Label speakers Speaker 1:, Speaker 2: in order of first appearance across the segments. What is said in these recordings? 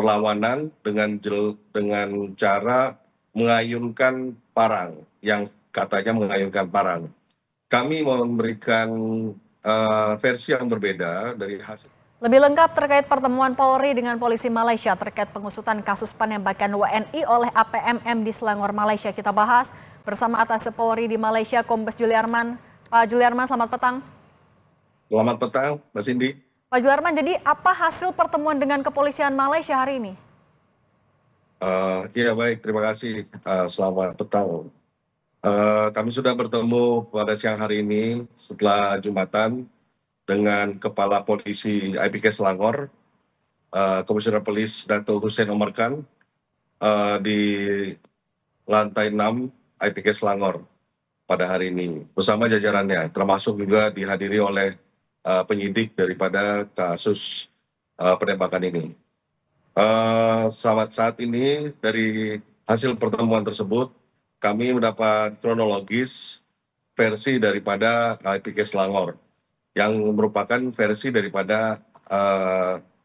Speaker 1: perlawanan dengan cara mengayunkan parang, yang katanya mengayunkan parang. Kami memberikan versi yang berbeda dari hasil.
Speaker 2: Lebih lengkap terkait pertemuan Polri dengan polisi Malaysia terkait pengusutan kasus penembakan WNI oleh APMM di Selangor, Malaysia. Kita bahas bersama Atase Polri di Malaysia, Kombes Juliarman. Pak Juliarman, selamat petang.
Speaker 1: Selamat petang, Mbak Cindy.
Speaker 2: Pak Juliarman, jadi apa hasil pertemuan dengan kepolisian Malaysia hari ini?
Speaker 1: Ya baik, terima kasih. Selamat petang. Kami sudah bertemu pada siang hari ini setelah Jumatan dengan Kepala Polisi IPK Selangor, Komisioner Polis Dato' Hussein Omar Khan, di lantai 6 IPK Selangor pada hari ini bersama jajarannya, termasuk juga dihadiri oleh penyidik daripada kasus penembakan ini. Saat ini dari hasil pertemuan tersebut kami mendapat kronologis versi daripada IPK Selangor yang merupakan versi daripada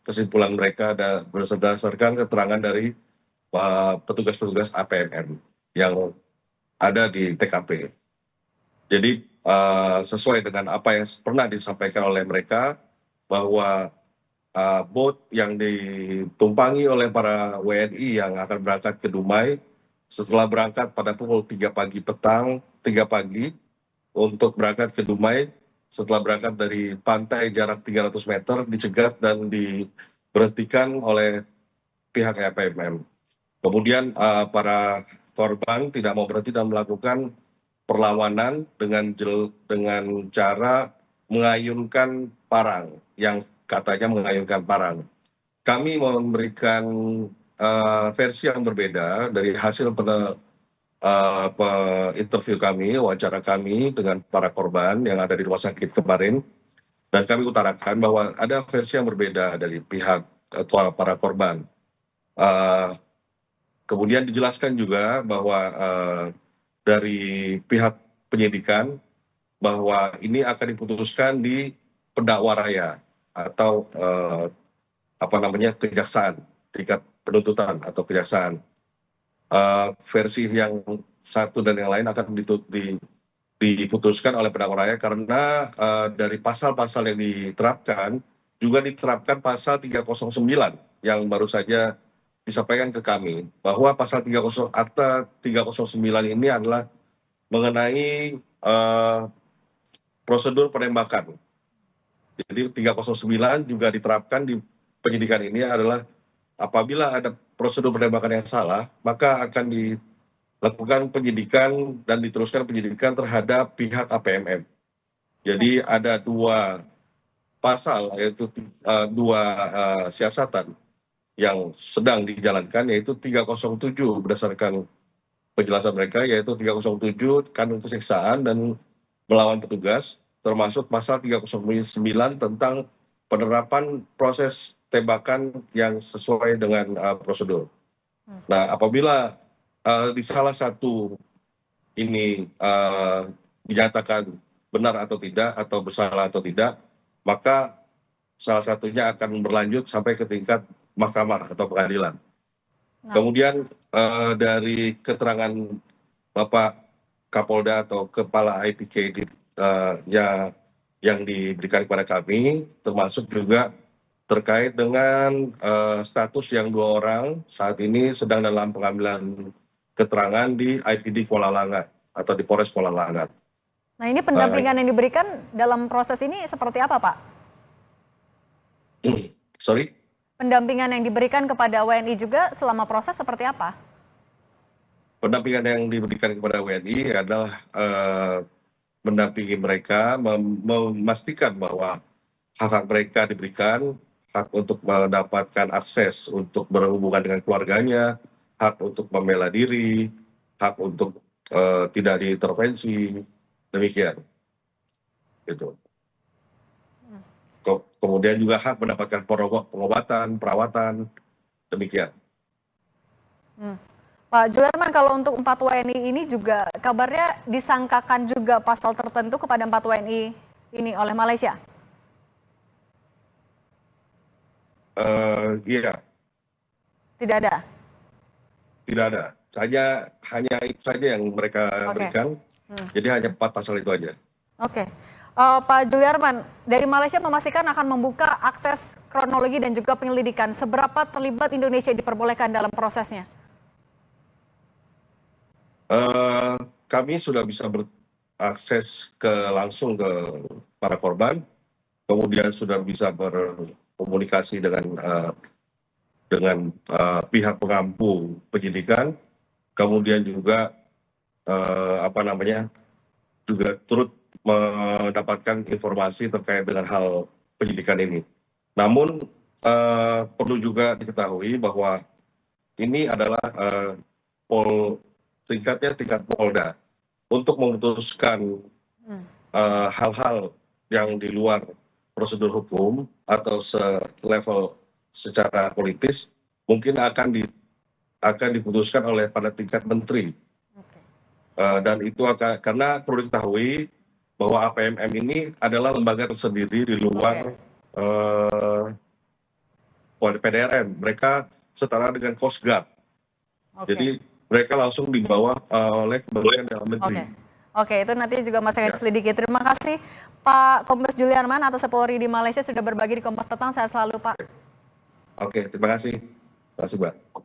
Speaker 1: kesimpulan mereka berdasarkan keterangan dari petugas-petugas APMM yang ada di TKP. Jadi sesuai dengan apa yang pernah disampaikan oleh mereka, bahwa boat yang ditumpangi oleh para WNI yang akan berangkat ke Dumai, setelah berangkat pada pukul 3 pagi untuk berangkat ke Dumai, setelah berangkat dari pantai jarak 300 meter, dicegat dan diberhentikan oleh pihak APMM. Kemudian para korban tidak mau berhenti dan melakukan perlawanan dengan cara mengayunkan parang, yang katanya mengayunkan parang. Kami memberikan versi yang berbeda dari hasil interview kami, wawancara kami dengan para korban yang ada di rumah sakit kemarin, dan kami utarakan bahwa ada versi yang berbeda dari pihak para korban. Kemudian dijelaskan juga bahwa dari pihak penyidikan bahwa ini akan diputuskan di pendakwa raya atau kejaksaan, tingkat penuntutan atau kejaksaan. Versi yang satu dan yang lain akan diputuskan oleh pendakwa raya karena dari pasal-pasal yang diterapkan juga diterapkan pasal 309 yang baru saja disampaikan ke kami, bahwa pasal 30 Akta 309 ini adalah mengenai prosedur penembakan. Jadi 309 juga diterapkan di penyidikan ini adalah apabila ada prosedur penembakan yang salah, maka akan dilakukan penyidikan dan diteruskan penyidikan terhadap pihak APMM. Jadi ada dua pasal, yaitu dua siasatan yang sedang dijalankan, yaitu 307 berdasarkan penjelasan mereka, yaitu 307 kandung keseksaan dan melawan petugas, termasuk pasal 309 tentang penerapan proses tembakan yang sesuai dengan prosedur. Nah, apabila di salah satu ini dinyatakan benar atau tidak, atau bersalah atau tidak, maka salah satunya akan berlanjut sampai ke tingkat mahkamah atau pengadilan. Kemudian dari keterangan Bapak Kapolda atau Kepala IPK yang diberikan kepada kami, termasuk juga terkait dengan status yang 2 orang saat ini sedang dalam pengambilan keterangan di IPD Kuala Langat atau di Polres Kuala Langat.
Speaker 2: Nah, ini pendampingan yang diberikan dalam proses ini seperti apa, Pak?
Speaker 1: Sorry?
Speaker 2: Pendampingan yang diberikan kepada WNI juga selama proses seperti apa?
Speaker 1: Pendampingan yang diberikan kepada WNI adalah mendampingi mereka, memastikan bahwa hak-hak mereka diberikan, hak untuk mendapatkan akses untuk berhubungan dengan keluarganya, hak untuk membela diri, hak untuk tidak diintervensi, demikian. Gitu. Kemudian juga hak mendapatkan pengobatan, perawatan, demikian.
Speaker 2: Pak Juliarman, kalau untuk 4 WNI ini juga kabarnya disangkakan juga pasal tertentu kepada 4 WNI ini oleh Malaysia?
Speaker 1: Iya.
Speaker 2: Tidak ada?
Speaker 1: Tidak ada. Hanya itu saja yang mereka berikan. Jadi hanya 4 pasal itu aja.
Speaker 2: Oke. Pak Juliarman, dari Malaysia memastikan akan membuka akses kronologi dan juga penyelidikan. Seberapa terlibat Indonesia diperbolehkan dalam prosesnya?
Speaker 1: Kami sudah bisa berakses langsung ke para korban, kemudian sudah bisa berkomunikasi dengan pihak pengampu penyidikan, kemudian juga juga turut mendapatkan informasi terkait dengan hal penyidikan ini. Namun perlu juga diketahui bahwa ini adalah tingkat Polda untuk memutuskan hal-hal yang di luar prosedur hukum atau selevel secara politis mungkin akan diputuskan oleh pada tingkat menteri. Dan itu karena perlu diketahui bahwa APMM ini adalah lembaga tersendiri di luar PDRM. Mereka setara dengan Coast Guard. Jadi mereka langsung di bawah oleh Kementerian Dalam Negeri.
Speaker 2: Oke, itu nanti juga masih akan diselidiki. Terima kasih Pak Kombes Juliarman atas Polri di Malaysia sudah berbagi di Kompas Petang. Sehat selalu, Pak.
Speaker 1: Oke, terima kasih. Terima kasih, Mbak.